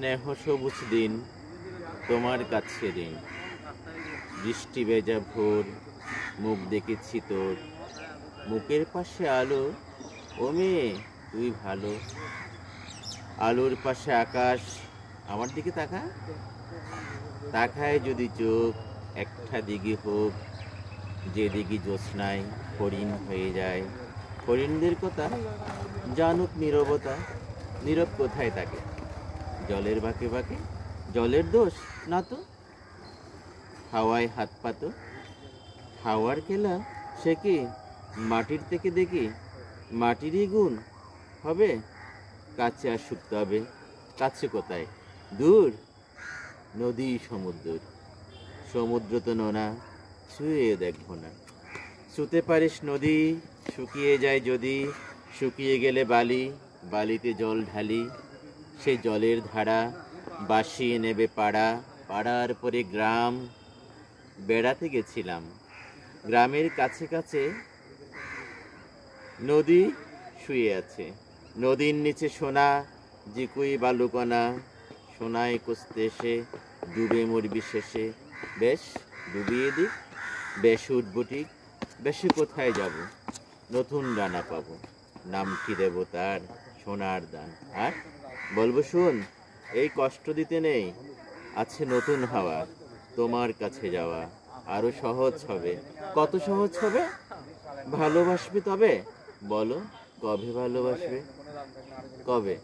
স্নেহ সবুজ দিন তোমার কাছে ঋণ। বৃষ্টি ভেজা ভোর, মুখ দেখেছি তোর, মুখের পাশে আলো। ও মেয়ে তুই ভালো। আলোর পাশে আকাশ, আমার দিকে তাকা। তাকায় যদি চোখ, একটা দিঘি হোক, যে দিঘি জ্যোৎস্নায় হরিণ হয়ে যায়। হরিণদের কথা জানুক নীরবতা, নীরব কোথায় থাকে? জলের বাঁকে বাঁকে, জলের দোষ না তো। হাওয়ায় হাত পাতো, হাওয়ার খেলা সে কি? মাটির থেকে দেখি মাটিরই গুণ হবে। কাছে আসুক তবে, কাছে কোথায়? দূর। নদী সমুদ্র, সমুদ্র তো নোনা, ছুঁয়ে দেখবো না। ছুঁতে পারিস নদী, শুকিয়ে যায় যদি, শুকিয়ে গেলে বালি, বালিতে জল ঢালি। সে জলের ধারা বাসিয়ে নেবে পাড়া, পাড়ার পরে গ্রাম। বেড়াতে গেছিলাম, গ্রামের কাছে কাছে নদী শুয়ে আছে। নদীর নিচে সোনা, জিকুই বালুকণা। সোনায় কষতে এসে ডুবে মরবি শেষে। বেশ ডুবিয়ে দিক, বেশ উঠবো ঠিক, বেশি কোথায় যাব? নতুন ডানা পাবো, নাম কি দেব তার? সোনার দান। আর বলবো শোন, এই কষ্ট দিতে নেই, আছে নতুন হাওয়া। তোমার কাছে যাওয়া আরো সহজ হবে। কত সহজ হবে? ভালোবাসবে তবে? বলো কবে ভালোবাসবে? কবে?